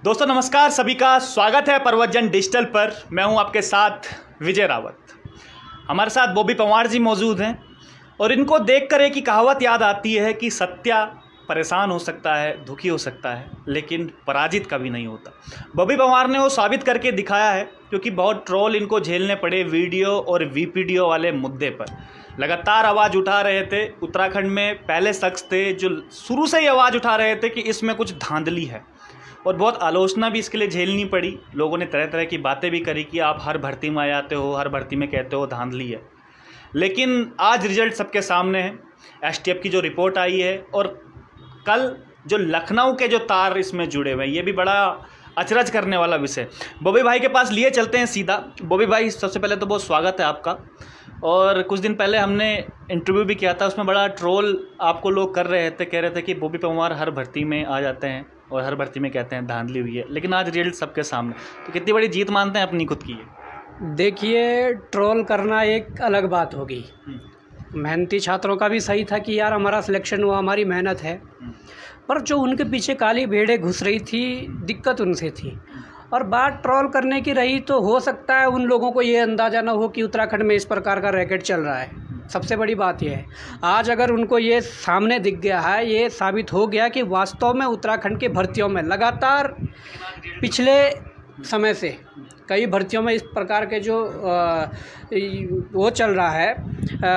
दोस्तों नमस्कार, सभी का स्वागत है पर्वतजन डिजिटल पर। मैं हूं आपके साथ विजय रावत। हमारे साथ बॉबी पंवार जी मौजूद हैं और इनको देखकर एक ही कहावत याद आती है कि सत्या परेशान हो सकता है, दुखी हो सकता है, लेकिन पराजित कभी नहीं होता। बॉबी पंवार ने वो साबित करके दिखाया है, क्योंकि बहुत ट्रोल इनको झेलने पड़े वीडियो और वीपीडियो वाले मुद्दे पर। लगातार आवाज़ उठा रहे थे। उत्तराखंड में पहले शख्स थे जो शुरू से ही आवाज़ उठा रहे थे कि इसमें कुछ धांधली है, और बहुत आलोचना भी इसके लिए झेलनी पड़ी। लोगों ने तरह तरह की बातें भी करी कि आप हर भर्ती में आ जाते हो, हर भर्ती में कहते हो धांधली है। लेकिन आज रिजल्ट सबके सामने है। एसटीएफ की जो रिपोर्ट आई है और कल जो लखनऊ के जो तार इसमें जुड़े हुए हैं, ये भी बड़ा अचरज करने वाला विषय। बॉबी भाई के पास लिए चलते हैं सीधा। बॉबी भाई, सबसे पहले तो बहुत स्वागत है आपका। और कुछ दिन पहले हमने इंटरव्यू भी किया था, उसमें बड़ा ट्रोल आपको लोग कर रहे थे, कह रहे थे कि बॉबी पंवार हर भर्ती में आ जाते हैं और हर भर्ती में कहते हैं धांधली हुई है। लेकिन आज रिजल्ट सबके सामने, तो कितनी बड़ी जीत मानते हैं अपनी खुद की ये? देखिए, ट्रोल करना एक अलग बात होगी। मेहनती छात्रों का भी सही था कि यार हमारा सिलेक्शन हुआ, हमारी मेहनत है, पर जो उनके पीछे काली भेड़ें घुस रही थी, दिक्कत उनसे थी। और बात ट्रोल करने की रही तो हो सकता है उन लोगों को ये अंदाज़ा ना हो कि उत्तराखंड में इस प्रकार का रैकेट चल रहा है। सबसे बड़ी बात यह है, आज अगर उनको ये सामने दिख गया है, ये साबित हो गया कि वास्तव में उत्तराखंड की भर्तियों में लगातार पिछले समय से कई भर्तियों में इस प्रकार के जो वो चल रहा है,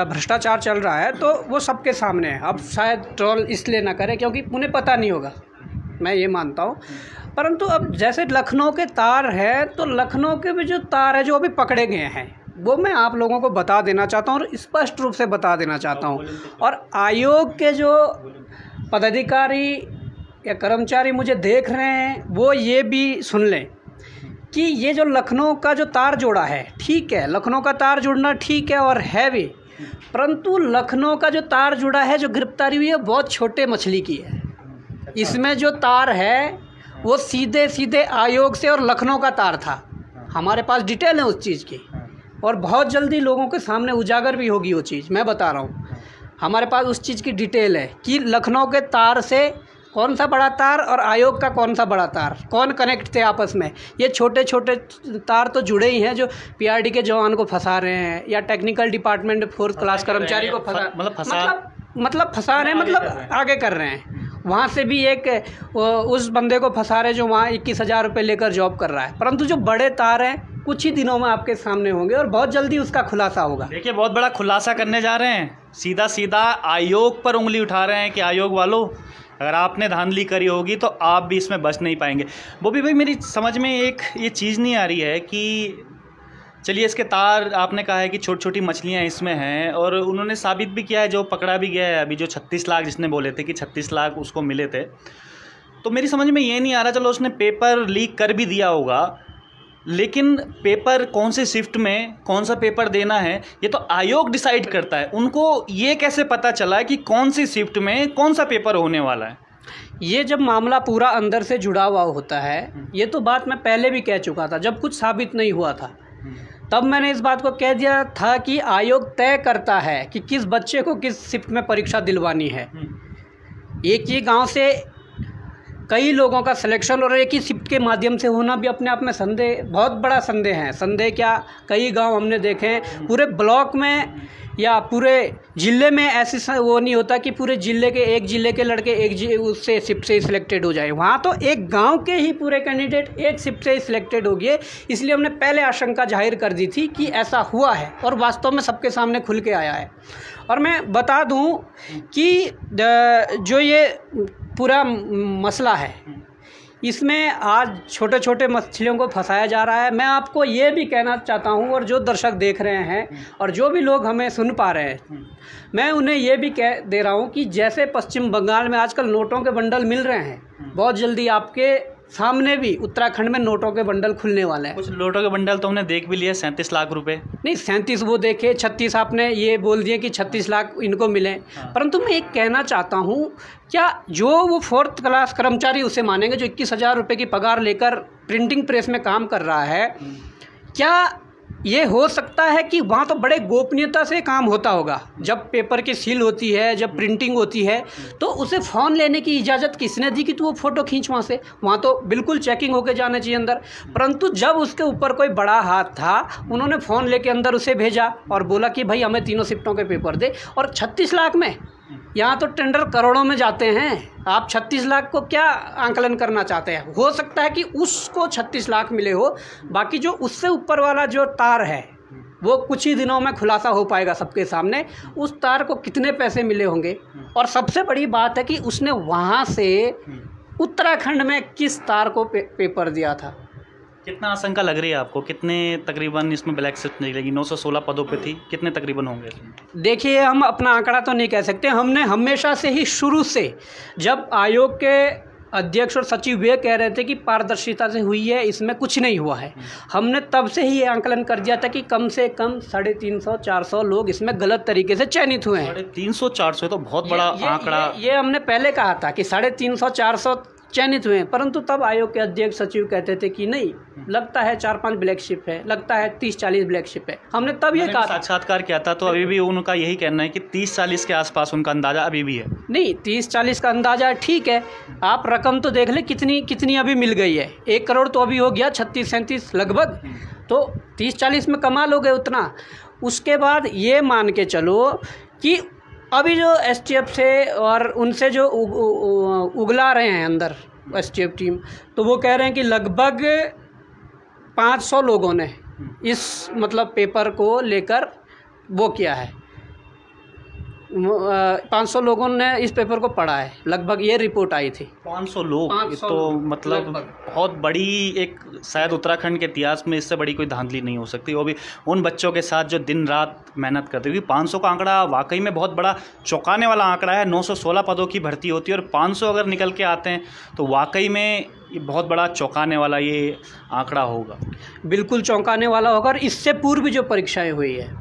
भ्रष्टाचार चल रहा है, तो वो सबके सामने है। अब शायद ट्रोल इसलिए ना करें क्योंकि उन्हें पता नहीं होगा, मैं ये मानता हूँ। परंतु अब जैसे लखनऊ के तार है, तो लखनऊ के भी जो तार है जो अभी पकड़े गए हैं, वो मैं आप लोगों को बता देना चाहता हूँ और स्पष्ट रूप से बता देना चाहता हूँ। और आयोग के जो पदाधिकारी या कर्मचारी मुझे देख रहे हैं, वो ये भी सुन लें कि ये जो लखनऊ का जो तार जोड़ा है, ठीक है, लखनऊ का तार जुड़ना ठीक है और है भी, परंतु लखनऊ का जो तार जुड़ा है, जो गिरफ्तारी हुई है, बहुत छोटे मछली की है। इसमें जो तार है वो सीधे सीधे आयोग से और लखनऊ का तार था। हमारे पास डिटेल है उस चीज़ की, और बहुत जल्दी लोगों के सामने उजागर भी होगी वो चीज़। मैं बता रहा हूँ, हमारे पास उस चीज़ की डिटेल है कि लखनऊ के तार से कौन सा बड़ा तार और आयोग का कौन सा बड़ा तार, कौन कनेक्ट थे आपस में। ये छोटे छोटे तार तो जुड़े ही हैं, जो पीआरडी के जवान को फंसा रहे हैं या टेक्निकल डिपार्टमेंट 4th क्लास कर्मचारी को फंसा रहे हैं, मतलब आगे कर रहे हैं। वहाँ से भी एक उस बंदे को फंसा रहे जो वहाँ 21,000 रुपये लेकर जॉब कर रहा है। परंतु जो बड़े तार हैं कुछ ही दिनों में आपके सामने होंगे और बहुत जल्दी उसका खुलासा होगा। देखिए, बहुत बड़ा खुलासा करने जा रहे हैं। सीधा सीधा आयोग पर उंगली उठा रहे हैं कि आयोग वालों, अगर आपने धांधली करी होगी तो आप भी इसमें बच नहीं पाएंगे। बॉबी भाई, मेरी समझ में एक ये चीज़ नहीं आ रही है कि चलिए इसके तार, आपने कहा है कि छोटी छोटी मछलियां इसमें हैं, और उन्होंने साबित भी किया है, जो पकड़ा भी गया है अभी, जो 36 लाख जिसने बोले थे कि 36 लाख उसको मिले थे। तो मेरी समझ में ये नहीं आ रहा, चलो उसने पेपर लीक कर भी दिया होगा, लेकिन पेपर कौन से शिफ्ट में कौन सा पेपर देना है ये तो आयोग डिसाइड करता है। उनको ये कैसे पता चला कि कौन सी शिफ्ट में कौन सा पेपर होने वाला है? ये जब मामला पूरा अंदर से जुड़ा हुआ होता है, ये तो बात मैं पहले भी कह चुका था, जब कुछ साबित नहीं हुआ था तब मैंने इस बात को कह दिया था कि आयोग तय करता है कि किस बच्चे को किस शिफ्ट में परीक्षा दिलवानी है। एक ही गांव से कई लोगों का सिलेक्शन और एक ही शिफ्ट के माध्यम से होना भी अपने आप में संदेह, बहुत बड़ा संदेह है। संदेह क्या, कई गांव हमने देखे हैं, पूरे ब्लॉक में या पूरे ज़िले में ऐसे वो नहीं होता कि पूरे ज़िले के एक ज़िले के लड़के एक उससे शिफ्ट से ही सिलेक्टेड हो जाए। वहाँ तो एक गांव के ही पूरे कैंडिडेट एक शिफ्ट से ही सिलेक्टेड हो गए। इसलिए हमने पहले आशंका जाहिर कर दी थी कि ऐसा हुआ है, और वास्तव में सबके सामने खुल के आया है। और मैं बता दूं कि जो ये पूरा मसला है, इसमें आज छोटे छोटे मछलियों को फंसाया जा रहा है। मैं आपको ये भी कहना चाहता हूँ, और जो दर्शक देख रहे हैं और जो भी लोग हमें सुन पा रहे हैं, मैं उन्हें ये भी कह दे रहा हूँ कि जैसे पश्चिम बंगाल में आजकल नोटों के बंडल मिल रहे हैं, बहुत जल्दी आपके सामने भी उत्तराखंड में नोटों के बंडल खुलने वाले हैं। कुछ नोटों के बंडल तो हमने देख भी लिए, 37 लाख रुपए। नहीं, 37 वो देखे, 36 आपने ये बोल दिए कि 36 लाख इनको मिले। परंतु मैं एक कहना चाहता हूँ, क्या जो वो 4th क्लास कर्मचारी उसे मानेंगे जो 21,000 रुपये की पगार लेकर प्रिंटिंग प्रेस में काम कर रहा है, क्या ये हो सकता है कि वहाँ तो बड़े गोपनीयता से काम होता होगा। जब पेपर की सील होती है, जब प्रिंटिंग होती है, तो उसे फ़ोन लेने की इजाज़त किसने दी कि तू वो फ़ोटो खींच वहाँ से? वहाँ तो बिल्कुल चेकिंग होके जाना चाहिए अंदर। परंतु जब उसके ऊपर कोई बड़ा हाथ था, उन्होंने फ़ोन लेके अंदर उसे भेजा और बोला कि भाई हमें तीनों शिफ्टों के पेपर दे। और 36 लाख में, यहाँ तो टेंडर करोड़ों में जाते हैं, आप 36 लाख को क्या आंकलन करना चाहते हैं? हो सकता है कि उसको 36 लाख मिले हो, बाकी जो उससे ऊपर वाला जो तार है वो कुछ ही दिनों में खुलासा हो पाएगा सबके सामने, उस तार को कितने पैसे मिले होंगे। और सबसे बड़ी बात है कि उसने वहाँ से उत्तराखंड में किस तार को पेपर दिया था। कितना आशंका लग रही है आपको? कितने तकरीबन इसमें ब्लैक शिफ्ट निकलेगी? 916 पदों पे थी, कितने तकरीबन होंगे इसमें? देखिए, हम अपना आंकड़ा तो नहीं कह सकते। हमने हमेशा से ही शुरू से, जब आयोग के अध्यक्ष और सचिव ये कह रहे थे कि पारदर्शिता से हुई है, इसमें कुछ नहीं हुआ है, हमने तब से ही ये आंकलन कर दिया था कि कम से कम 350-400 लोग इसमें गलत तरीके से चयनित हुए हैं। 350-400 तो बहुत बड़ा आंकड़ा। ये हमने पहले कहा था कि 350-400 चयनित हुए हैं, परंतु तब आयोग के अध्यक्ष सचिव कहते थे कि नहीं, लगता है 4-5 ब्लैक शिप है, लगता है 30-40 ब्लैक शिप है। हमने तब ये कहा, साक्षात्कार किया था, तो अभी भी उनका यही कहना है कि 30-40 के आसपास उनका अंदाजा अभी भी है। नहीं, 30-40 का अंदाजा ठीक है, आप रकम तो देख ले कितनी अभी मिल गई है। 1 करोड़ तो अभी हो गया, 36-37 लगभग, तो 30-40 में कमाल हो गए उतना। उसके बाद ये मान के चलो कि अभी जो एसटीएफ से और उनसे जो उगला रहे हैं अंदर एसटीएफ टीम, तो वो कह रहे हैं कि लगभग 500 लोगों ने इस मतलब पेपर को लेकर वो किया है, 500 लोगों ने इस पेपर को पढ़ा है, लगभग ये रिपोर्ट आई थी। 500 लोग, तो मतलब बहुत बड़ी एक, शायद उत्तराखंड के इतिहास में इससे बड़ी कोई धांधली नहीं हो सकती, वो भी उन बच्चों के साथ जो दिन रात मेहनत करते हैं। 500 का आंकड़ा वाकई में बहुत बड़ा चौंकाने वाला आंकड़ा है। 916 पदों की भर्ती होती है और 500 अगर निकल के आते हैं तो वाकई में ये बहुत बड़ा चौंकाने वाला ये आंकड़ा होगा। बिल्कुल चौंकाने वाला होगा। और इससे पूर्व जो परीक्षाएँ हुई है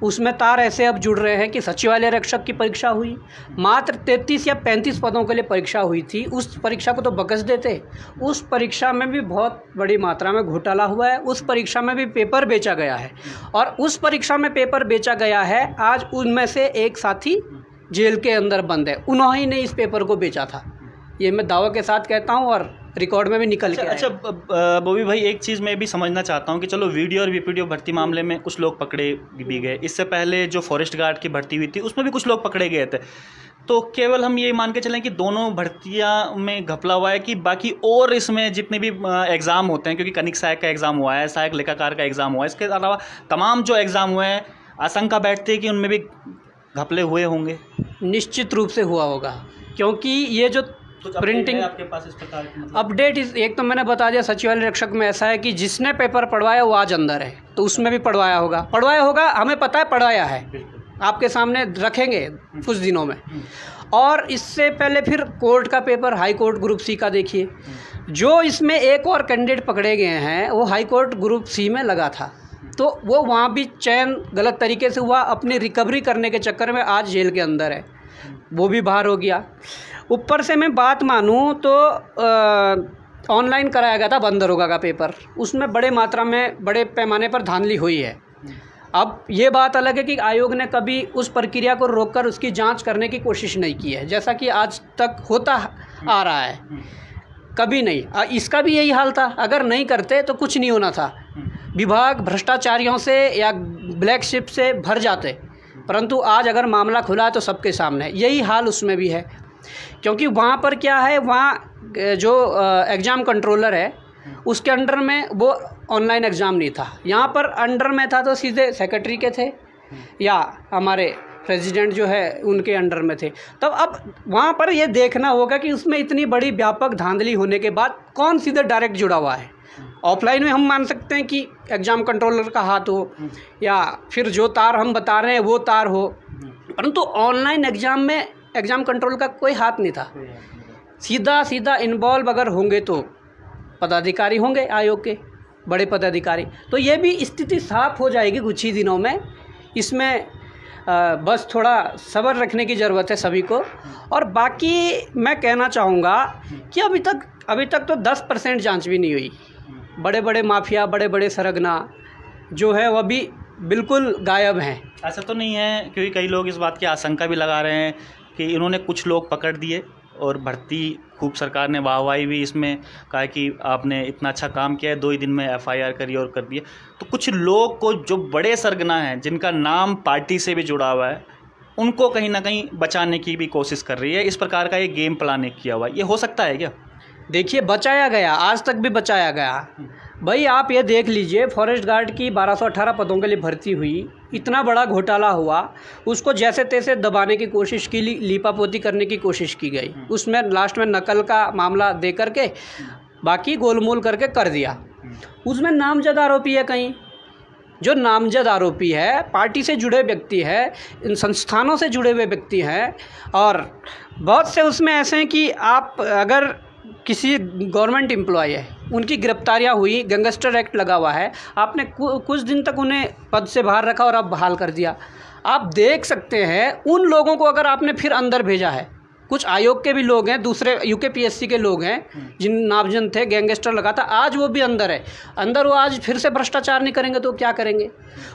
उसमें तार ऐसे अब जुड़ रहे हैं कि सचिवालय रक्षक की परीक्षा हुई, मात्र 33 या 35 पदों के लिए परीक्षा हुई थी। उस परीक्षा को तो बकस देते, उस परीक्षा में भी बहुत बड़ी मात्रा में घोटाला हुआ है, उस परीक्षा में भी पेपर बेचा गया है। और उस परीक्षा में पेपर बेचा गया है, आज उनमें से एक साथी जेल के अंदर बंद है, उन्होंने ने इस पेपर को बेचा था। ये मैं दावा के साथ कहता हूँ और रिकॉर्ड में भी निकल के अच्छा बॉबी भाई, एक चीज़ मैं भी समझना चाहता हूँ कि चलो वीडियो और वीपीडीओ भर्ती मामले में कुछ लोग पकड़े भी गए, इससे पहले जो फॉरेस्ट गार्ड की भर्ती हुई थी उसमें भी कुछ लोग पकड़े गए थे, तो केवल हम ये मान के चलें कि दोनों भर्तियां में घपला हुआ है कि बाकी और इसमें जितने भी एग्ज़ाम होते हैं, क्योंकि कनिक सहायक का एग्ज़ाम हुआ है, सहायक लेखाकार का एग्ज़ाम हुआ है, इसके अलावा तमाम जो एग्ज़ाम हुए हैं आशंका बैठती है कि उनमें भी घपले हुए होंगे? निश्चित रूप से हुआ होगा, क्योंकि ये जो प्रिंटिंग आपके पास इस प्रकार की अपडेट एक तो मैंने बता दिया, सचिवालय रक्षक में ऐसा है कि जिसने पेपर पढ़वाया वो आज अंदर है, तो उसमें भी पढ़वाया होगा, हमें पता है पढ़वाया है, आपके सामने रखेंगे कुछ दिनों में। और इससे पहले फिर कोर्ट का paper, high court group C का देखिए, जो इसमें एक और कैंडिडेट पकड़े गए हैं वो हाई कोर्ट ग्रुप सी में लगा था, तो वो वहाँ भी चयन गलत तरीके से हुआ, अपनी रिकवरी करने के चक्कर में आज जेल के अंदर है, वो भी बाहर हो गया। ऊपर से मैं बात मानूँ तो ऑनलाइन कराया गया था बंदरोगा का पेपर, उसमें बड़े मात्रा में बड़े पैमाने पर धांधली हुई है। अब ये बात अलग है कि आयोग ने कभी उस प्रक्रिया को रोककर उसकी जांच करने की कोशिश नहीं की है, जैसा कि आज तक होता आ रहा है, कभी नहीं। इसका भी यही हाल था, अगर नहीं करते तो कुछ नहीं होना था, विभाग भ्रष्टाचारियों से या ब्लैक शिप से भर जाते, परंतु आज अगर मामला खुला है तो सबके सामने, यही हाल उसमें भी है। क्योंकि वहाँ पर क्या है, वहाँ जो एग्ज़ाम कंट्रोलर है उसके अंडर में वो ऑनलाइन एग्ज़ाम नहीं था, यहाँ पर अंडर में था तो सीधे सेक्रेटरी के थे या हमारे प्रेसिडेंट जो है उनके अंडर में थे। तब अब वहाँ पर ये देखना होगा कि उसमें इतनी बड़ी व्यापक धांधली होने के बाद कौन सीधे डायरेक्ट जुड़ा हुआ है। ऑफलाइन में हम मान सकते हैं कि एग्ज़ाम कंट्रोलर का हाथ हो या फिर जो तार हम बता रहे हैं वो तार हो, परंतु ऑनलाइन एग्ज़ाम में एग्ज़ाम कंट्रोल का कोई हाथ नहीं था। सीधा इन्वॉल्व अगर होंगे तो पदाधिकारी होंगे, आयोग के बड़े पदाधिकारी, तो ये भी स्थिति साफ हो जाएगी कुछ ही दिनों में। इसमें बस थोड़ा सब्र रखने की ज़रूरत है सभी को। और बाकी मैं कहना चाहूँगा कि अभी तक तो 10% जांच भी नहीं हुई। बड़े बड़े माफिया, बड़े बड़े सरगना जो है वह भी बिल्कुल गायब हैं। ऐसा तो नहीं है, क्योंकि कई लोग इस बात की आशंका भी लगा रहे हैं कि इन्होंने कुछ लोग पकड़ दिए और भर्ती खूब सरकार ने वाहवाही भी इसमें कहा कि आपने इतना अच्छा काम किया है, 2 ही दिन में FIR करी और कर दिए। तो कुछ लोग को जो बड़े सरगना हैं, जिनका नाम पार्टी से भी जुड़ा हुआ है, उनको कहीं ना कहीं बचाने की भी कोशिश कर रही है। इस प्रकार का ये गेम प्लान किया हुआ है, ये हो सकता है क्या? देखिए, बचाया गया, आज तक भी बचाया गया। भाई आप ये देख लीजिए, फॉरेस्ट गार्ड की 1218 पदों के लिए भर्ती हुई, इतना बड़ा घोटाला हुआ, उसको जैसे तैसे दबाने की कोशिश की, लीपापोती करने की कोशिश की गई, उसमें लास्ट में नकल का मामला दे करके बाकी गोलमोल करके कर दिया। उसमें नामजद आरोपी है, कहीं जो नामजद आरोपी है पार्टी से जुड़े व्यक्ति है, इन संस्थानों से जुड़े हुए व्यक्ति हैं, और बहुत से उसमें ऐसे हैं कि आप अगर किसी गवर्नमेंट एम्प्लॉय है, उनकी गिरफ्तारियां हुई, गैंगस्टर एक्ट लगा हुआ है, आपने कुछ दिन तक उन्हें पद से बाहर रखा और अब बहाल कर दिया। आप देख सकते हैं उन लोगों को अगर आपने फिर अंदर भेजा है, कुछ आयोग के भी लोग हैं, दूसरे UKPSC के लोग हैं जिन नामजद थे, गैंगस्टर लगा था, आज वो भी अंदर है, अंदर वो आज फिर से भ्रष्टाचार नहीं करेंगे तो क्या करेंगे।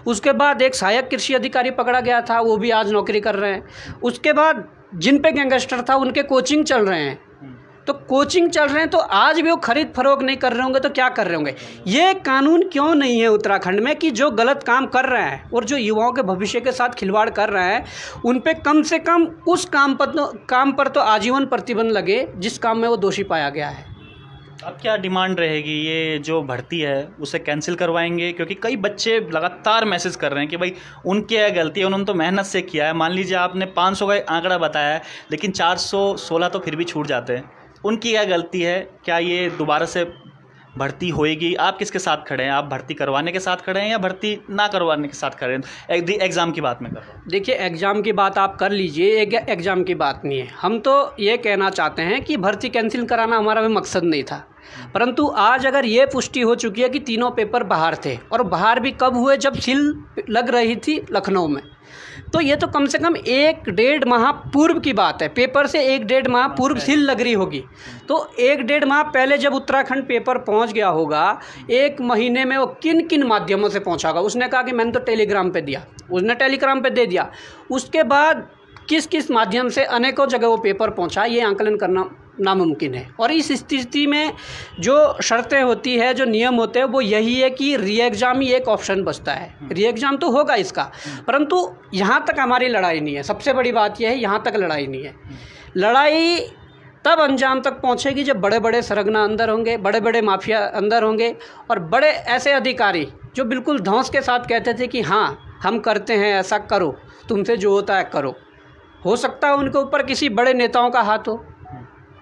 उसके बाद एक सहायक कृषि अधिकारी पकड़ा गया था, वो भी आज नौकरी कर रहे हैं। उसके बाद जिन पे गैंगस्टर था उनके कोचिंग चल रहे हैं, तो कोचिंग चल रहे हैं, तो आज भी वो खरीद फरोख्त नहीं कर रहे होंगे तो क्या कर रहे होंगे। ये कानून क्यों नहीं है उत्तराखंड में कि जो गलत काम कर रहे हैं और जो युवाओं के भविष्य के साथ खिलवाड़ कर रहे हैं, उन पे कम से कम उस काम पर तो आजीवन प्रतिबंध लगे जिस काम में वो दोषी पाया गया है। अब क्या डिमांड रहेगी? ये जो भर्ती है उसे कैंसिल करवाएंगे? क्योंकि कई बच्चे लगातार मैसेज कर रहे हैं कि भाई उनकी क्या गलती है, उन्होंने तो मेहनत से किया है। मान लीजिए आपने 500 का आंकड़ा बताया है, लेकिन 416 तो फिर भी छूट जाते हैं, उनकी क्या गलती है? क्या ये दोबारा से भर्ती होएगी? आप किसके साथ खड़े हैं? आप भर्ती करवाने के साथ खड़े हैं या भर्ती ना करवाने के साथ खड़े हैं? एग्ज़ाम की बात मैं कर रहा हूँ। देखिए, एग्ज़ाम की बात आप कर लीजिए, एग्ज़ाम की बात नहीं है। हम तो ये कहना चाहते हैं कि भर्ती कैंसिल कराना हमारा भी मकसद नहीं था, परंतु आज अगर ये पुष्टि हो चुकी है कि तीनों पेपर बाहर थे, और बाहर भी कब हुए, जब सील लग रही थी लखनऊ में, तो ये तो कम से कम 1-1.5 माह पूर्व की बात है। पेपर से 1-1.5 माह पूर्व सील लग रही होगी, तो 1-1.5 माह पहले जब उत्तराखंड पेपर पहुंच गया होगा, 1 महीने में वो किन किन माध्यमों से पहुंचा होगा। उसने कहा कि मैंने तो टेलीग्राम पे दिया, उसने टेलीग्राम पे दे दिया, उसके बाद किस किस माध्यम से अनेकों जगह वो पेपर पहुंचा, ये आंकलन करना नामुमकिन है। और इस स्थिति में जो शर्तें होती है, जो नियम होते हैं, वो यही है कि री एग्ज़ाम ही एक ऑप्शन बचता है। री एग्ज़ाम तो होगा इसका, परंतु यहाँ तक हमारी लड़ाई नहीं है। सबसे बड़ी बात यह है, यहाँ तक लड़ाई नहीं है। लड़ाई तब अंजाम तक पहुँचेगी जब बड़े बड़े सरगना अंदर होंगे, बड़े बड़े माफिया अंदर होंगे, और बड़े ऐसे अधिकारी जो बिल्कुल धौंस के साथ कहते थे कि हाँ हम करते हैं, ऐसा करो, तुमसे जो होता है करो। हो सकता है उनके ऊपर किसी बड़े नेताओं का हाथ हो,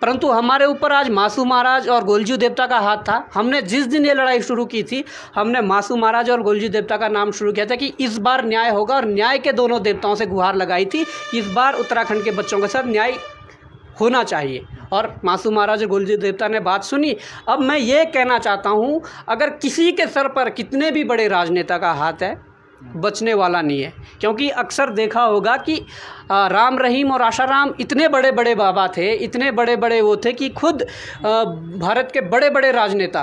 परंतु हमारे ऊपर आज मासू महाराज और गोलजू देवता का हाथ था। हमने जिस दिन ये लड़ाई शुरू की थी, हमने मासू महाराज और गोलजू देवता का नाम शुरू किया था कि इस बार न्याय होगा, और न्याय के दोनों देवताओं से गुहार लगाई थी, इस बार उत्तराखंड के बच्चों के साथ न्याय होना चाहिए। और मासू महाराज और गोलजू देवता ने बात सुनी। अब मैं ये कहना चाहता हूँ, अगर किसी के सर पर कितने भी बड़े राजनेता का हाथ है, बचने वाला नहीं है। क्योंकि अक्सर देखा होगा कि राम रहीम और आशाराम इतने बड़े बड़े बाबा थे, इतने बड़े बड़े वो थे कि खुद भारत के बड़े बड़े राजनेता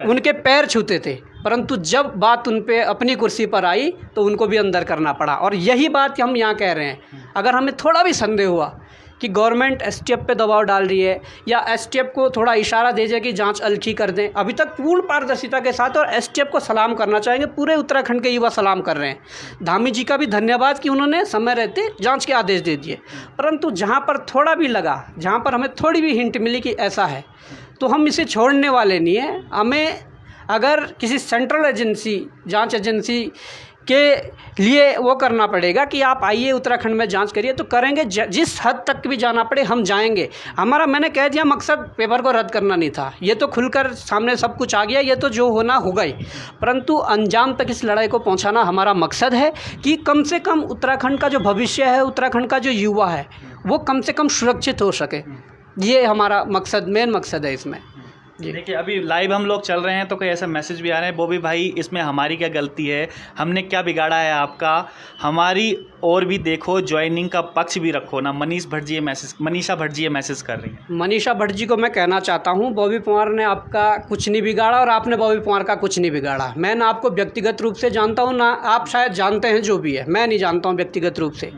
उनके पैर छूते थे, परंतु जब बात उन पे अपनी कुर्सी पर आई तो उनको भी अंदर करना पड़ा। और यही बात हम यहाँ कह रहे हैं। अगर हमें थोड़ा भी संदेह हुआ कि गवर्नमेंट STF पे दबाव डाल रही है, या STF को थोड़ा इशारा दे जाए कि जांच अलखी कर दें, अभी तक पूर्ण पारदर्शिता के साथ, और STF को सलाम करना चाहेंगे, पूरे उत्तराखंड के युवा सलाम कर रहे हैं। धामी जी का भी धन्यवाद कि उन्होंने समय रहते जांच के आदेश दे दिए। परंतु जहां पर थोड़ा भी लगा, जहां पर हमें थोड़ी भी हिंट मिली कि ऐसा है, तो हम इसे छोड़ने वाले नहीं हैं। हमें अगर किसी सेंट्रल एजेंसी, जाँच एजेंसी के लिए वो करना पड़ेगा कि आप आइए उत्तराखंड में जांच करिए, तो करेंगे। जिस हद तक भी जाना पड़े हम जाएंगे। हमारा, मैंने कह दिया, मकसद पेपर को रद्द करना नहीं था। ये तो खुलकर सामने सब कुछ आ गया, ये तो जो होना होगा ही, परंतु अंजाम तक इस लड़ाई को पहुंचाना हमारा मकसद है कि कम से कम उत्तराखंड का जो भविष्य है, उत्तराखंड का जो युवा है, वो कम से कम सुरक्षित हो सके। ये हमारा मकसद, मेन मकसद है इसमें। देखिए अभी लाइव हम लोग चल रहे हैं तो कोई ऐसा मैसेज भी आ रहे हैं, बॉबी भाई इसमें हमारी क्या गलती है, हमने क्या बिगाड़ा है आपका, हमारी और भी देखो, ज्वाइनिंग का पक्ष भी रखो ना। मनीषा भट्ट जी ये मैसेज कर रही हैं। मनीषा भट्ट जी को मैं कहना चाहता हूँ, बॉबी पंवार ने आपका कुछ नहीं बिगाड़ा और आपने बॉबी पंवार का कुछ नहीं बिगाड़ा। मैं ना आपको व्यक्तिगत रूप से जानता हूँ, ना आप शायद जानते हैं, जो भी है मैं नहीं जानता हूँ व्यक्तिगत रूप से।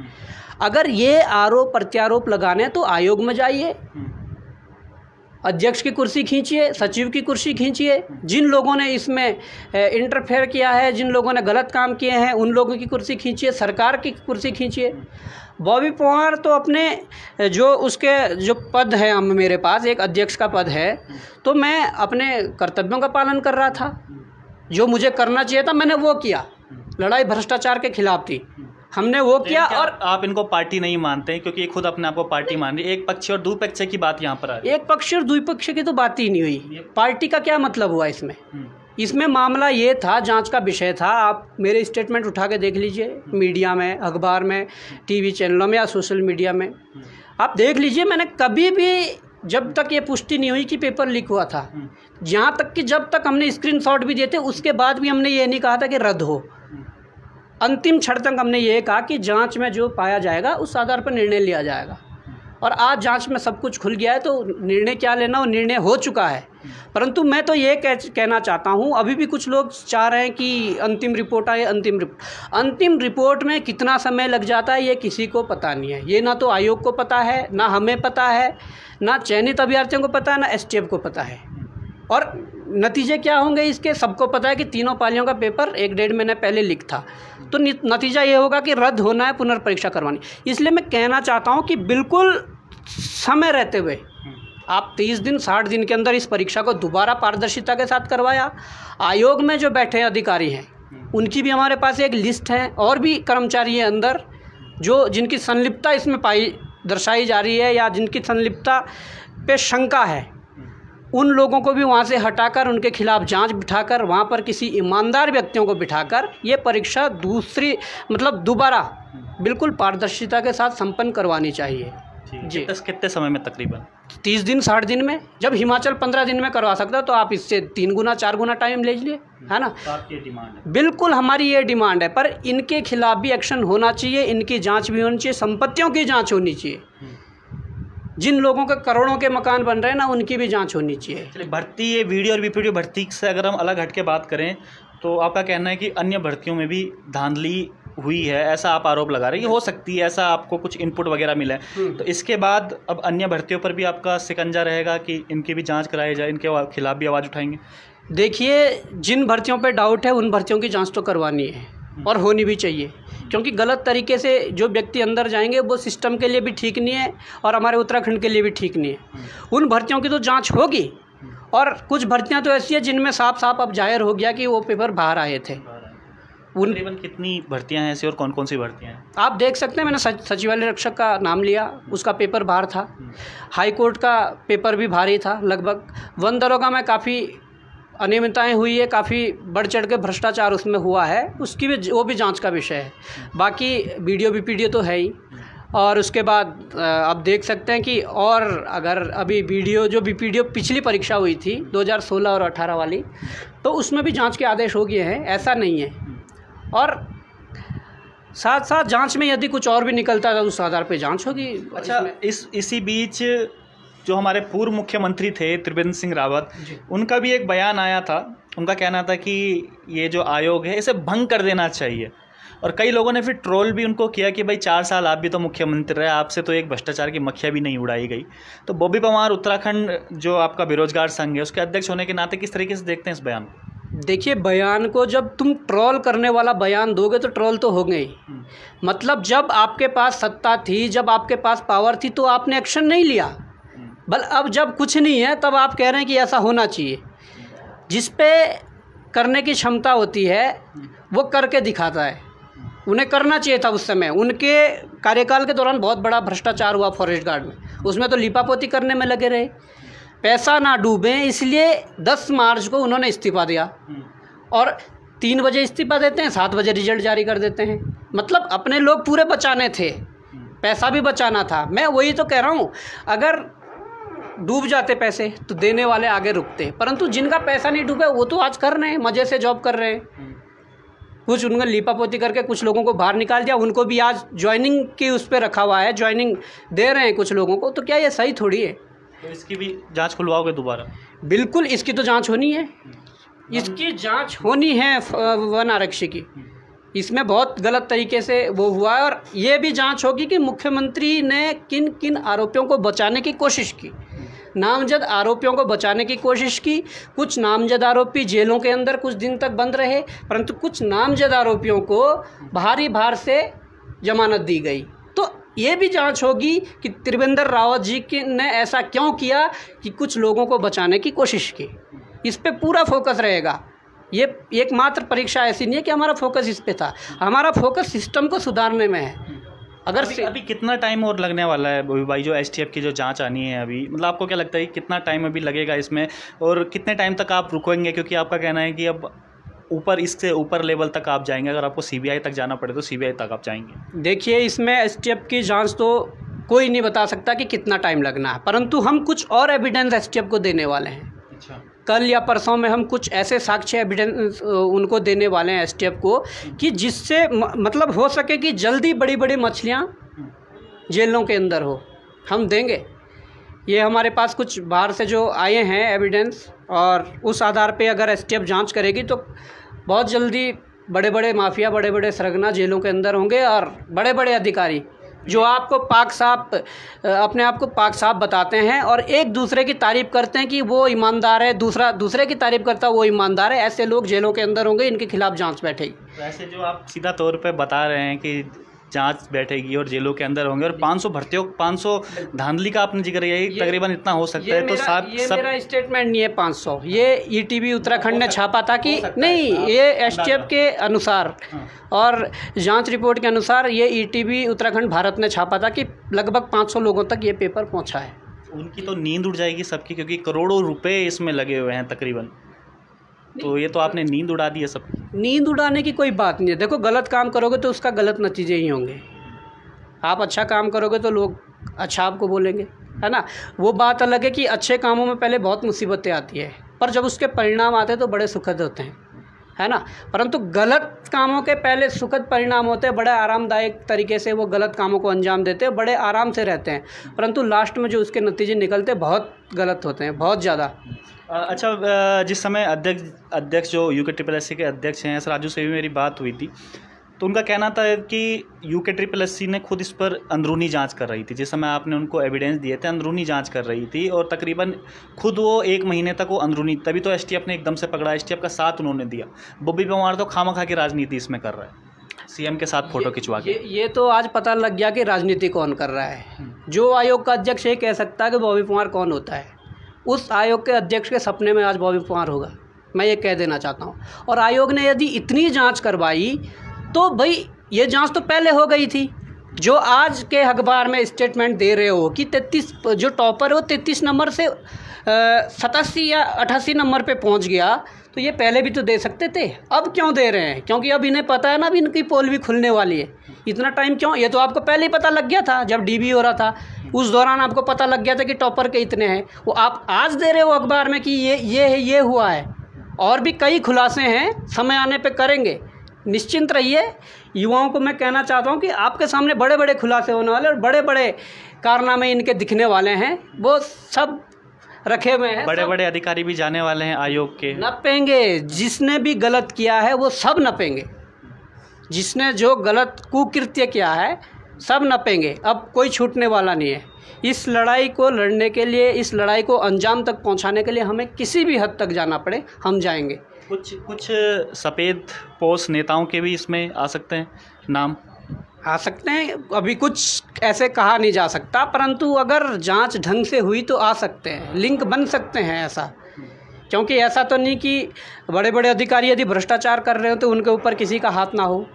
अगर ये आरोप प्रत्यारोप लगाने तो आयोग में जाइए, अध्यक्ष की कुर्सी खींचिए, सचिव की कुर्सी खींचिए, जिन लोगों ने इसमें इंटरफेयर किया है, जिन लोगों ने गलत काम किए हैं उन लोगों की कुर्सी खींचिए, सरकार की कुर्सी खींचिए। बॉबी पंवार तो अपने जो उसके जो पद है, हम मेरे पास एक अध्यक्ष का पद है, तो मैं अपने कर्तव्यों का पालन कर रहा था, जो मुझे करना चाहिए था मैंने वो किया। लड़ाई भ्रष्टाचार के खिलाफ थी, हमने वो किया। और आप इनको पार्टी नहीं मानते हैं क्योंकि ये खुद अपने आप को पार्टी मान रही है। एक पक्ष और द्विपक्ष की बात यहाँ पर आ रही है। एक पक्ष और द्विपक्ष की तो बात ही नहीं हुई, पार्टी का क्या मतलब हुआ इसमें। इसमें मामला ये था, जांच का विषय था। आप मेरे स्टेटमेंट उठा के देख लीजिए, मीडिया में, अखबार में, टीवी चैनलों में या सोशल मीडिया में आप देख लीजिए। मैंने कभी भी, जब तक ये पुष्टि नहीं हुई कि पेपर लीक हुआ था, जहाँ तक कि जब तक हमने स्क्रीनशॉट भी दिए थे उसके बाद भी हमने ये नहीं कहा था कि रद्द हो। अंतिम क्षण तक हमने ये कहा कि जांच में जो पाया जाएगा उस आधार पर निर्णय लिया जाएगा। और आज जांच में सब कुछ खुल गया है, तो निर्णय क्या लेना, वो निर्णय हो चुका है। परंतु मैं तो ये कहना चाहता हूँ, अभी भी कुछ लोग चाह रहे हैं कि अंतिम रिपोर्ट आए। अंतिम रिपोर्ट में कितना समय लग जाता है ये किसी को पता नहीं है। ये ना तो आयोग को पता है, ना हमें पता है, ना चयनित अभ्यर्थियों को पता है, ना एसटीएफ को पता है। और नतीजे क्या होंगे इसके सबको पता है कि तीनों पालियों का पेपर 1-1.5 महीने पहले लीक था। तो नतीजा ये होगा कि रद्द होना है, पुनर्परीक्षा करवानी। इसलिए मैं कहना चाहता हूँ कि बिल्कुल समय रहते हुए आप 30 दिन 60 दिन के अंदर इस परीक्षा को दोबारा पारदर्शिता के साथ करवाया। आयोग में जो बैठे अधिकारी हैं उनकी भी हमारे पास एक लिस्ट है, और भी कर्मचारी हैं अंदर जो जिनकी संलिप्तता इसमें दर्शाई जा रही है या जिनकी संलिप्तता पे शंका है, उन लोगों को भी वहाँ से हटाकर उनके खिलाफ जांच बिठाकर वहाँ पर किसी ईमानदार व्यक्तियों को बिठाकर ये परीक्षा दोबारा बिल्कुल पारदर्शिता के साथ संपन्न करवानी चाहिए। जी, कितने समय में तकरीबन? 30 दिन 60 दिन में। जब हिमाचल 15 दिन में करवा सकता है तो आप इससे 3 गुना 4 गुना टाइम ले लीजिए, है ना। आपकी डिमांड है? बिल्कुल हमारी ये डिमांड है, पर इनके खिलाफ भी एक्शन होना चाहिए, इनकी जाँच भी होनी चाहिए, संपत्तियों की जाँच होनी चाहिए। जिन लोगों के करोड़ों के मकान बन रहे हैं ना, उनकी भी जांच होनी चाहिए। चलिए, भर्ती, ये वीडियो और वीपीडी भर्ती से अगर हम अलग हट के बात करें तो आपका कहना है कि अन्य भर्तियों में भी धांधली हुई है, ऐसा आप आरोप लगा रहे हैं। ये हो सकती है, ऐसा आपको कुछ इनपुट वगैरह मिला है, तो इसके बाद अब अन्य भर्तियों पर भी आपका शिकंजा रहेगा कि इनकी भी जाँच कराई जाए, इनके खिलाफ भी आवाज़ उठाएंगे? देखिए, जिन भर्तियों पर डाउट है उन भर्तियों की जाँच तो करवानी है और होनी भी चाहिए, क्योंकि गलत तरीके से जो व्यक्ति अंदर जाएंगे वो सिस्टम के लिए भी ठीक नहीं है और हमारे उत्तराखंड के लिए भी ठीक नहीं है। उन भर्तियों की तो जांच होगी, और कुछ भर्तियां तो ऐसी है जिनमें साफ साफ अब जाहिर हो गया कि वो पेपर बाहर आए थे। तकरीबन कितनी भर्तियां हैं ऐसी और कौन कौन सी भर्तियां हैं? आप देख सकते हैं, मैंने सचिवालय रक्षक का नाम लिया, उसका पेपर बाहर था। हाई कोर्ट का पेपर भी भारी था लगभग। वन दरोगा में काफ़ी अनियमितताएं हुई है, काफ़ी बढ़ चढ़ के भ्रष्टाचार उसमें हुआ है, उसकी भी वो भी जांच का विषय है। बाकी वीडियो वीपीडीओ तो है ही, और उसके बाद आप देख सकते हैं कि और अगर अभी वीपीडीओ पिछली परीक्षा हुई थी 2016 और 18 वाली, तो उसमें भी जांच के आदेश हो गए हैं, ऐसा नहीं है। और साथ साथ जांच में यदि कुछ और भी निकलता है तो उस आधार पर जांच होगी। अच्छा, इसी बीच जो हमारे पूर्व मुख्यमंत्री थे त्रिवेंद्र सिंह रावत, उनका भी एक बयान आया था। उनका कहना था कि ये जो आयोग है इसे भंग कर देना चाहिए, और कई लोगों ने फिर ट्रोल भी उनको किया कि भाई 4 साल आप भी तो मुख्यमंत्री रहे, आपसे तो एक भ्रष्टाचार की मक्खियाँ भी नहीं उड़ाई गई। तो बॉबी पंवार उत्तराखंड जो आपका बेरोजगार संघ है उसके अध्यक्ष होने के नाते किस तरीके से देखते हैं इस बयान को? देखिए, बयान को जब तुम ट्रोल करने वाला बयान दोगे तो ट्रोल तो होंगे ही। मतलब जब आपके पास सत्ता थी, जब आपके पास पावर थी, तो आपने एक्शन नहीं लिया। अब जब कुछ नहीं है तब आप कह रहे हैं कि ऐसा होना चाहिए। जिस पे करने की क्षमता होती है वो करके दिखाता है। उन्हें करना चाहिए था उस समय। उनके कार्यकाल के दौरान बहुत बड़ा भ्रष्टाचार हुआ फॉरेस्ट गार्ड में, उसमें तो लिपापोती करने में लगे रहे, पैसा ना डूबे, इसलिए 10 मार्च को उन्होंने इस्तीफा दिया। और 3 बजे इस्तीफा देते हैं, 7 बजे रिजल्ट जारी कर देते हैं। मतलब अपने लोग पूरे बचाने थे, पैसा भी बचाना था। मैं वही तो कह रहा हूँ, अगर डूब जाते पैसे तो देने वाले आगे रुकते, परंतु जिनका पैसा नहीं डूबे वो तो आज कर रहे हैं, मज़े से जॉब कर रहे हैं। कुछ उनका लीपापोती करके कुछ लोगों को बाहर निकाल दिया, उनको भी आज ज्वाइनिंग की उस पर रखा हुआ है, ज्वाइनिंग दे रहे हैं कुछ लोगों को, तो क्या ये सही थोड़ी है? तो इसकी भी जांच खुलवाओगे दोबारा? बिल्कुल, इसकी तो जांच होनी है, इसकी जांच होनी है वन आरक्षी की। इसमें बहुत गलत तरीके से वो हुआ है, और ये भी जांच होगी कि मुख्यमंत्री ने किन किन आरोपियों को बचाने की कोशिश की। नामजद आरोपियों को बचाने की कोशिश की। कुछ नामजद आरोपी जेलों के अंदर कुछ दिन तक बंद रहे, परंतु कुछ नामजद आरोपियों को बाहर से जमानत दी गई। तो ये भी जांच होगी कि त्रिवेंद्र रावत जी ने ऐसा क्यों किया कि कुछ लोगों को बचाने की कोशिश की। इस पे पूरा फोकस रहेगा। ये एकमात्र परीक्षा ऐसी नहीं है कि हमारा फोकस इस पे था, हमारा फोकस सिस्टम को सुधारने में है। अगर अभी कितना टाइम और लगने वाला है बॉबी भाई, जो एसटीएफ की जो जांच आनी है अभी, मतलब आपको क्या लगता है कितना टाइम अभी लगेगा इसमें, और कितने टाइम तक आप रुकेंगे? क्योंकि आपका कहना है कि अब इससे ऊपर लेवल तक आप जाएंगे, अगर आपको सीबीआई तक जाना पड़े तो सीबीआई तक आप जाएंगे। देखिए, इसमें एसटीएफ की जांच तो कोई नहीं बता सकता कि कितना टाइम लगना है, परंतु हम कुछ और एविडेंस एसटीएफ को देने वाले हैं। अच्छा। कल या परसों में हम कुछ ऐसे साक्ष्य एविडेंस उनको देने वाले हैं एसटीएफ को, कि जिससे मतलब हो सके कि जल्दी बड़ी बड़ी मछलियाँ जेलों के अंदर हो, हम देंगे। ये हमारे पास कुछ बाहर से जो आए हैं एविडेंस, और उस आधार पे अगर एसटीएफ जांच करेगी तो बहुत जल्दी बड़े बड़े माफिया, बड़े बड़े सरगना जेलों के अंदर होंगे, और बड़े बड़े अधिकारी जो आपको पाक साफ अपने आप को पाक साफ बताते हैं और एक दूसरे की तारीफ़ करते हैं कि वो ईमानदार है, दूसरा दूसरे की तारीफ़ करता है वो ईमानदार है, ऐसे लोग जेलों के अंदर होंगे, इनके खिलाफ जांच बैठेगी। वैसे जो आप सीधा तौर पे बता रहे हैं कि जांच बैठेगी और जेलों के अंदर होंगे, और 500 भर्तियों 500 धांधली का आपने जिक्र किया, ये तकरीबन इतना हो सकता है। तो मेरा स्टेटमेंट नहीं है 500, ये ईटीवी उत्तराखंड ने छापा था कि नहीं, ये एसटीएफ के अनुसार और जांच रिपोर्ट के अनुसार ये ईटीवी उत्तराखंड भारत ने छापा था कि लगभग 500 लोगों तक ये पेपर पहुंचा है। उनकी तो नींद उड़ जाएगी सबकी, क्योंकि करोड़ों रुपए इसमें लगे हुए हैं तकरीबन। तो ये तो आपने नींद उड़ा दी है सब। नींद उड़ाने की कोई बात नहीं है। देखो, गलत काम करोगे तो उसका गलत नतीजे ही होंगे। आप अच्छा काम करोगे तो लोग अच्छा आपको बोलेंगे, है ना। वो बात अलग है कि अच्छे कामों में पहले बहुत मुसीबतें आती है, पर जब उसके परिणाम आते हैं तो बड़े सुखद होते हैं, है ना। परंतु गलत कामों के पहले सुखद परिणाम होते हैं, बड़े आरामदायक तरीके से वो गलत कामों को अंजाम देते हैं, बड़े आराम से रहते हैं, परंतु लास्ट में जो उसके नतीजे निकलते हैं बहुत गलत होते हैं, बहुत ज़्यादा। अच्छा, जिस समय अध्यक्ष जो UKSSC के अध्यक्ष हैं, राजू से भी मेरी बात हुई थी, तो उनका कहना था कि UKSSC ने खुद इस पर अंदरूनी जांच कर रही थी। जिस समय आपने उनको एविडेंस दिए थे, अंदरूनी जांच कर रही थी, और तकरीबन खुद वो 1 महीने तक वो अंदरूनी, तभी तो एसटीएफ ने एकदम से पकड़ा, एसटीएफ का साथ उन्होंने दिया। बॉबी पंवार तो खामखा की राजनीति इसमें कर रहा है, सीएम के साथ फोटो खिंचवा के। ये तो आज पता लग गया कि राजनीति कौन कर रहा है। जो आयोग का अध्यक्ष ये कह सकता है कि बॉबी पंवार कौन होता है, उस आयोग के अध्यक्ष के सपने में आज बॉबी पंवार होगा, मैं ये कह देना चाहता हूँ। और आयोग ने यदि इतनी जांच करवाई तो भाई ये जांच तो पहले हो गई थी। जो आज के अखबार में स्टेटमेंट दे रहे हो कि 33 जो टॉपर हो 33 नंबर से 87 या 88 नंबर पे पहुंच गया, तो ये पहले भी तो दे सकते थे। अब क्यों दे रहे हैं? क्योंकि अब इन्हें पता है ना, अब इनकी पोल भी खुलने वाली है। इतना टाइम क्यों? ये तो आपको पहले ही पता लग गया था, जब डीबी हो रहा था उस दौरान आपको पता लग गया था कि टॉपर के इतने हैं। वो आप आज दे रहे हो अखबार में कि ये हुआ है। और भी कई खुलासे हैं, समय आने पे करेंगे, निश्चिंत रहिए। युवाओं को मैं कहना चाहता हूँ कि आपके सामने बड़े बड़े खुलासे होने वाले और बड़े बड़े कारनामे इनके दिखने वाले हैं, वो सब रखे हुए हैं। बड़े बड़े अधिकारी भी जाने वाले हैं आयोग के, नपेंगे। जिसने भी गलत किया है वो सब नपेंगे, जिसने जो गलत कुकृत्य किया है सब नपेंगे। अब कोई छूटने वाला नहीं है। इस लड़ाई को लड़ने के लिए, इस लड़ाई को अंजाम तक पहुंचाने के लिए हमें किसी भी हद तक जाना पड़े, हम जाएंगे। कुछ सफ़ेद पोस्ट नेताओं के भी इसमें आ सकते हैं, नाम आ सकते हैं। अभी कुछ ऐसे कहा नहीं जा सकता, परंतु अगर जांच ढंग से हुई तो आ सकते हैं, लिंक बन सकते हैं ऐसा। क्योंकि ऐसा तो नहीं कि बड़े बड़े अधिकारी यदि भ्रष्टाचार कर रहे हो तो उनके ऊपर किसी का हाथ ना हो।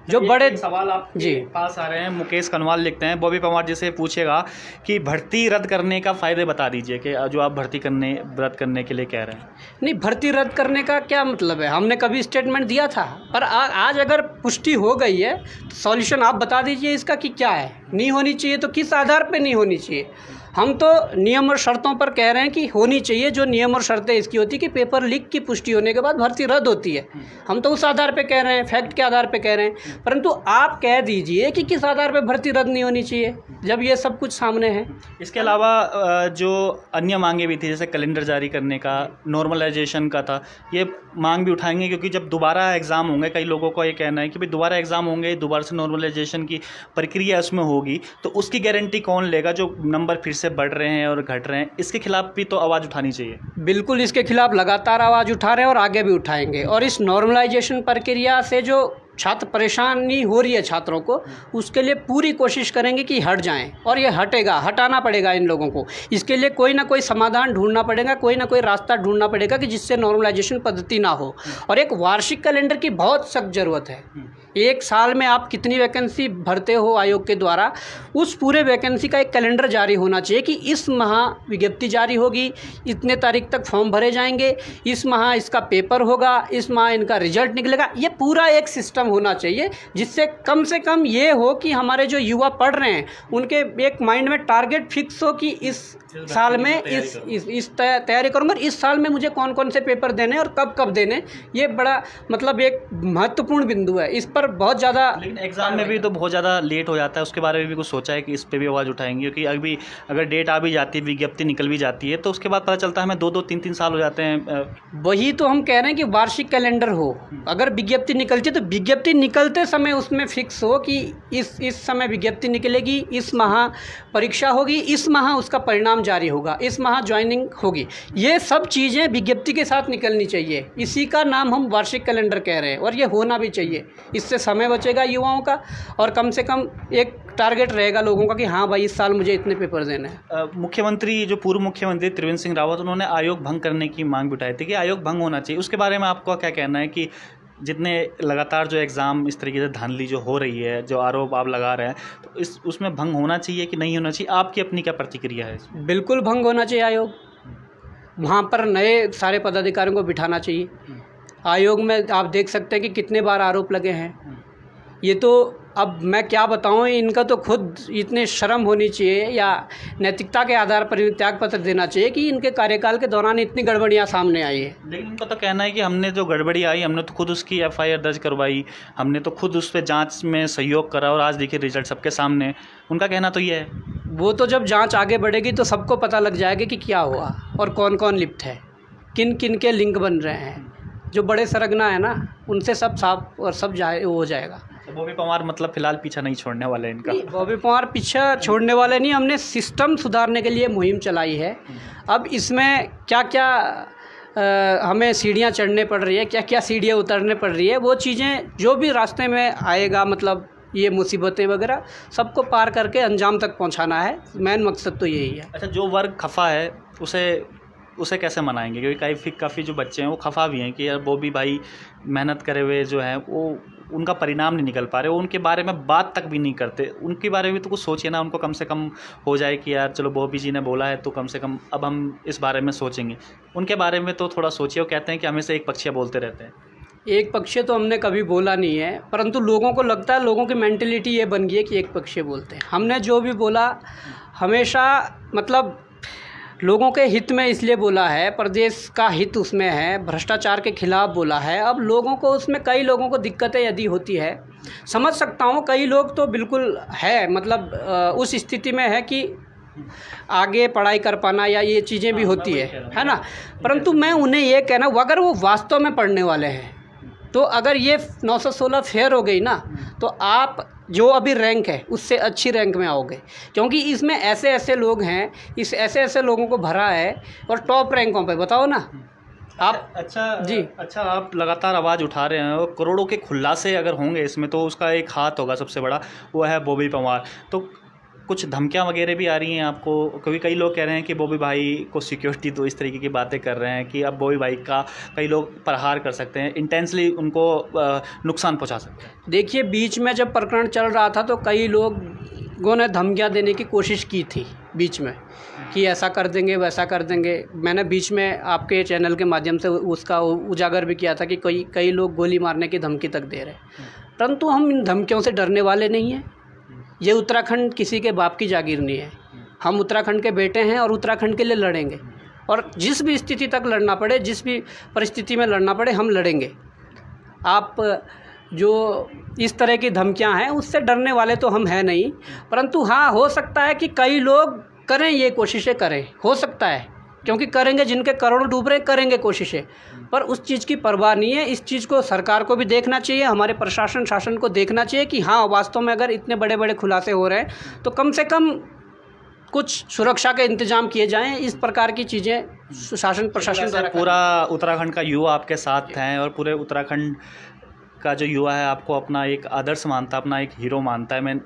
जो बड़े सवाल आपके पास आ रहे हैं, मुकेश कनवाल लिखते हैं, बॉबी पंवार जी से पूछेगा कि भर्ती रद्द करने का फ़ायदे बता दीजिए, कि जो आप भर्ती रद्द करने के लिए कह रहे हैं। नहीं, भर्ती रद्द करने का क्या मतलब है? हमने कभी स्टेटमेंट दिया था, पर आज अगर पुष्टि हो गई है तो सॉल्यूशन आप बता दीजिए इसका कि क्या है। नहीं होनी चाहिए तो किस आधार पे नहीं होनी चाहिए? हम तो नियम और शर्तों पर कह रहे हैं कि होनी चाहिए। जो नियम और शर्तें इसकी होती है कि पेपर लीक की पुष्टि होने के बाद भर्ती रद्द होती है। हम तो उस आधार पे कह रहे हैं, फैक्ट के आधार पे कह रहे हैं। परंतु आप कह दीजिए कि किस आधार पे भर्ती रद्द नहीं होनी चाहिए जब ये सब कुछ सामने है। इसके अलावा जो अन्य मांगे भी थी, जैसे कैलेंडर जारी करने का, नॉर्मलाइजेशन का था, ये मांग भी उठाएंगे? क्योंकि जब दोबारा एग्ज़ाम होंगे, कई लोगों का ये कहना है कि भाई दोबारा एग्ज़ाम होंगे, दोबारा से नॉर्मलाइजेशन की प्रक्रिया उसमें होगी, तो उसकी गारंटी कौन लेगा? जो नंबर फिर से बढ़ रहे हैं और घट रहे हैं, इसके खिलाफ भी तो आवाज़ उठानी चाहिए। बिल्कुल, इसके खिलाफ लगातार आवाज़ उठा रहे हैं और आगे भी उठाएंगे। और इस नॉर्मलाइजेशन प्रक्रिया से जो छात्र परेशानी हो रही है छात्रों को, उसके लिए पूरी कोशिश करेंगे कि हट जाएं। और ये हटेगा, हटाना पड़ेगा इन लोगों को। इसके लिए कोई ना कोई समाधान ढूंढना पड़ेगा, कोई ना कोई रास्ता ढूंढना पड़ेगा कि जिससे नॉर्मलाइजेशन पद्धति ना हो। और एक वार्षिक कैलेंडर की बहुत सख्त ज़रूरत है। एक साल में आप कितनी वैकेंसी भरते हो आयोग के द्वारा, उस पूरे वैकेंसी का एक कैलेंडर जारी होना चाहिए कि इस माह विज्ञप्ति जारी होगी, इतने तारीख तक फॉर्म भरे जाएंगे, इस माह इसका पेपर होगा, इस माह इनका रिजल्ट निकलेगा। ये पूरा एक सिस्टम होना चाहिए जिससे कम से कम ये हो कि हमारे जो युवा पढ़ रहे हैं उनके एक माइंड में टारगेट फिक्स हो कि इस साल में इस तैयारी करूँगा, इस साल में मुझे कौन कौन से पेपर देने और कब कब देने। ये बड़ा मतलब एक महत्वपूर्ण बिंदु है। इस पर बहुत ज़्यादा, लेकिन एग्ज़ाम में भी तो बहुत ज़्यादा लेट हो जाता है, उसके बारे में भी कुछ सोचा है कि इस पर भी आवाज़ उठाएंगे? क्योंकि अभी अगर डेट आ भी जाती है, विज्ञप्ति निकल भी जाती है, तो उसके बाद पता चलता है हमें 2-2, 3-3 साल हो जाते हैं। वही तो हम कह रहे हैं कि वार्षिक कैलेंडर हो। अगर विज्ञप्ति निकलती है तो विज्ञप्ति निकलते समय उसमें फिक्स हो कि इस समय विज्ञप्ति निकलेगी, इस माह परीक्षा होगी, इस माह उसका परिणाम जारी होगा, इस माह ज्वाइनिंग होगी। ये सब चीज़ें विज्ञप्ति के साथ निकलनी चाहिए। इसी का नाम हम वार्षिक कैलेंडर कह रहे हैं और ये होना भी चाहिए। इससे समय बचेगा युवाओं का और कम से कम एक टारगेट रहेगा लोगों का कि हाँ भाई इस साल मुझे इतने पेपर देने हैं। मुख्यमंत्री, जो पूर्व मुख्यमंत्री त्रिवेंद्र सिंह रावत, उन्होंने आयोग भंग करने की मांग भी उठाई थी कि आयोग भंग होना चाहिए। उसके बारे में आपका क्या कहना है कि जितने लगातार जो एग्ज़ाम इस तरीके से धांधली जो हो रही है, जो आरोप आप लगा रहे हैं, तो उसमें भंग होना चाहिए कि नहीं होना चाहिए? आपकी अपनी क्या प्रतिक्रिया है इसमें? बिल्कुल भंग होना चाहिए आयोग। वहाँ पर नए सारे पदाधिकारियों को बिठाना चाहिए। आयोग में आप देख सकते हैं कि कितने बार आरोप लगे हैं। ये तो अब मैं क्या बताऊं, इनका तो खुद इतने शर्म होनी चाहिए या नैतिकता के आधार पर त्याग पत्र देना चाहिए कि इनके कार्यकाल के दौरान इतनी गड़बड़ियां सामने आई है। लेकिन उनका तो कहना है कि हमने जो गड़बड़ी आई, हमने तो खुद उसकी FIR दर्ज करवाई, हमने तो खुद उस पर जाँच में सहयोग करा और आज देखिए रिजल्ट सबके सामने। उनका कहना तो ये है। वो तो जब जाँच आगे बढ़ेगी तो सबको पता लग जाएगा कि क्या हुआ और कौन कौन लिप्त है, किन किन के लिंक बन रहे हैं। जो बड़े सरगना है ना, उनसे सब साफ और सब हो जाएगा। बॉबी पवार मतलब फिलहाल पीछा नहीं छोड़ने वाले इनका? बॉबी पवार पीछा छोड़ने वाले नहीं। हमने सिस्टम सुधारने के लिए मुहिम चलाई है। अब इसमें क्या क्या हमें सीढ़ियाँ चढ़ने पड़ रही है, क्या क्या सीढ़ियाँ उतरने पड़ रही है, वो चीज़ें जो भी रास्ते में आएगा, मतलब ये मुसीबतें वगैरह सबको पार करके अंजाम तक पहुंचाना है। मेन मकसद तो यही है। अच्छा, जो वर्ग खफा है उसे कैसे मनाएंगे? क्योंकि काफ़ी जो बच्चे हैं वो खफा भी हैं कि यार बॉबी भाई मेहनत करे हुए जो हैं वो उनका परिणाम नहीं निकल पा रहे, वो उनके बारे में बात तक भी नहीं करते। उनके बारे में तो कुछ सोचिए ना, उनको कम से कम हो जाए कि यार चलो बॉबी जी ने बोला है तो कम से कम अब हम इस बारे में सोचेंगे। उनके बारे में तो थोड़ा सोचिए। वो कहते हैं कि हमेशा एक पक्षीय बोलते रहते हैं। एक पक्षीय तो हमने कभी बोला नहीं है, परंतु लोगों को लगता है, लोगों की मेंटलिटी ये बन गई है कि एक पक्षीय बोलते हैं। हमने जो भी बोला हमेशा मतलब लोगों के हित में इसलिए बोला है, प्रदेश का हित उसमें है, भ्रष्टाचार के खिलाफ बोला है। अब लोगों को उसमें कई लोगों को दिक्कतें यदि होती है, समझ सकता हूँ। कई लोग तो बिल्कुल है मतलब उस स्थिति में है कि आगे पढ़ाई कर पाना या ये चीज़ें भी होती है ना। परंतु मैं उन्हें ये कहना, अगर वो वास्तव में पढ़ने वाले हैं तो अगर ये 916 फेयर हो गई ना, तो आप जो अभी रैंक है उससे अच्छी रैंक में आओगे। क्योंकि इसमें ऐसे ऐसे लोग हैं, इस ऐसे ऐसे लोगों को भरा है और टॉप रैंकों पे, बताओ ना आप। अच्छा, आप लगातार आवाज़ उठा रहे हैं और करोड़ों के खुलासे अगर होंगे इसमें, तो उसका एक हाथ होगा सबसे बड़ा, वो है बॉबी पवार। तो कुछ धमकियां वगैरह भी आ रही हैं आपको? क्योंकि कई लोग कह रहे हैं कि बॉबी भाई को सिक्योरिटी दो, इस तरीके की बातें कर रहे हैं कि अब बॉबी भाई का कई लोग प्रहार कर सकते हैं, इंटेंसली उनको नुकसान पहुंचा सकते हैं। देखिए, बीच में जब प्रकरण चल रहा था तो कई लोगों ने धमकियां देने की कोशिश की थी बीच में कि ऐसा कर देंगे वैसा कर देंगे। मैंने बीच में आपके चैनल के माध्यम से उसका उजागर भी किया था कि कई लोग गोली मारने की धमकी तक दे रहे हैं। परंतु हम इन धमकियों से डरने वाले नहीं हैं। ये उत्तराखंड किसी के बाप की जागीर नहीं है। हम उत्तराखंड के बेटे हैं और उत्तराखंड के लिए लड़ेंगे, और जिस भी स्थिति तक लड़ना पड़े, जिस भी परिस्थिति में लड़ना पड़े, हम लड़ेंगे। आप जो इस तरह की धमकियां हैं उससे डरने वाले तो हम हैं नहीं, परंतु हाँ, हो सकता है कि कई लोग करें, ये कोशिशें करें, हो सकता है, क्योंकि करेंगे, जिनके करोड़ों डूब रहे करेंगे कोशिशें, पर उस चीज़ की परवाह नहीं है। इस चीज़ को सरकार को भी देखना चाहिए, हमारे प्रशासन शासन को देखना चाहिए कि हाँ, वास्तव में अगर इतने बड़े बड़े खुलासे हो रहे हैं तो कम से कम कुछ सुरक्षा के इंतजाम किए जाएं। इस प्रकार की चीज़ें शासन प्रशासन द्वारा। पूरा उत्तराखंड का युवा आपके साथ हैं और पूरे उत्तराखंड का जो युवा है आपको अपना एक आदर्श मानता है, अपना एक हीरो मानता है। मैं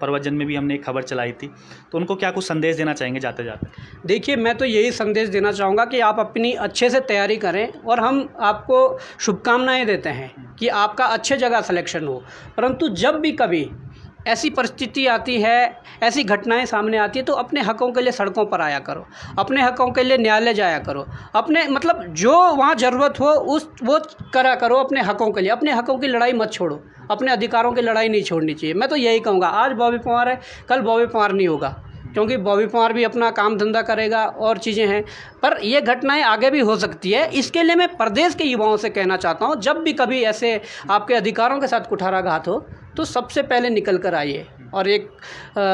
पर्वतजन में भी हमने एक खबर चलाई थी, तो उनको क्या कुछ संदेश देना चाहेंगे जाते जाते? देखिए, मैं तो यही संदेश देना चाहूँगा कि आप अपनी अच्छे से तैयारी करें, और हम आपको शुभकामनाएं देते हैं कि आपका अच्छे जगह सिलेक्शन हो। परंतु जब भी कभी ऐसी परिस्थिति आती है, ऐसी घटनाएं सामने आती है, तो अपने हकों के लिए सड़कों पर आया करो, अपने हकों के लिए न्यायालय जाया करो, अपने मतलब जो वहाँ ज़रूरत हो वो करा करो अपने हकों के लिए। अपने हकों की लड़ाई मत छोड़ो, अपने अधिकारों की लड़ाई नहीं छोड़नी चाहिए। मैं तो यही कहूँगा, आज बॉबी पंवार है, कल बॉबी पंवार नहीं होगा, क्योंकि बॉबी पंवार भी अपना काम धंधा करेगा और चीज़ें हैं, पर ये घटनाएं आगे भी हो सकती है। इसके लिए मैं प्रदेश के युवाओं से कहना चाहता हूँ, जब भी कभी ऐसे आपके अधिकारों के साथ कुठाराघात हो तो सबसे पहले निकल कर आइए और एक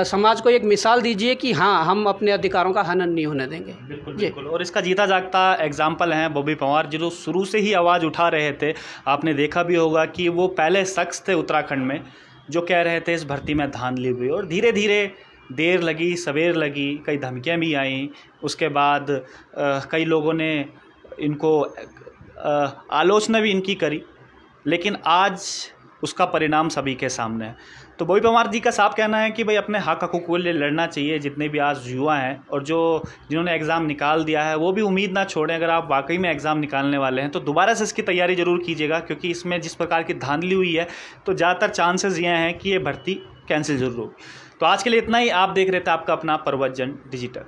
समाज को एक मिसाल दीजिए कि हाँ, हम अपने अधिकारों का हनन नहीं होने देंगे। बिल्कुल बिल्कुल। और इसका जीता जागता एग्जाम्पल हैं बॉबी पंवार, जो शुरू से ही आवाज़ उठा रहे थे। आपने देखा भी होगा कि वो पहले शख्स थे उत्तराखंड में जो कह रहे थे इस भर्ती में धांधली हुई, और धीरे धीरे देर लगी सवेर लगी, कई धमकियाँ भी आईं। उसके बाद कई लोगों ने इनको आलोचना भी इनकी करी, लेकिन आज उसका परिणाम सभी के सामने है। तो बॉबी पंवार जी का साफ कहना है कि भाई अपने हक हकूक़ के लिए लड़ना चाहिए। जितने भी आज युवा हैं और जिन्होंने एग्ज़ाम निकाल दिया है, वो भी उम्मीद ना छोड़ें। अगर आप वाकई में एग्ज़ाम निकालने वाले हैं तो दोबारा से इसकी तैयारी ज़रूर कीजिएगा, क्योंकि इसमें जिस प्रकार की धांधली हुई है तो ज़्यादातर चांसेस ये हैं कि ये भर्ती कैंसिल ज़रूर होगी। तो आज के लिए इतना ही। आप देख रहे थे आपका अपना पर्वतजन डिजिटल।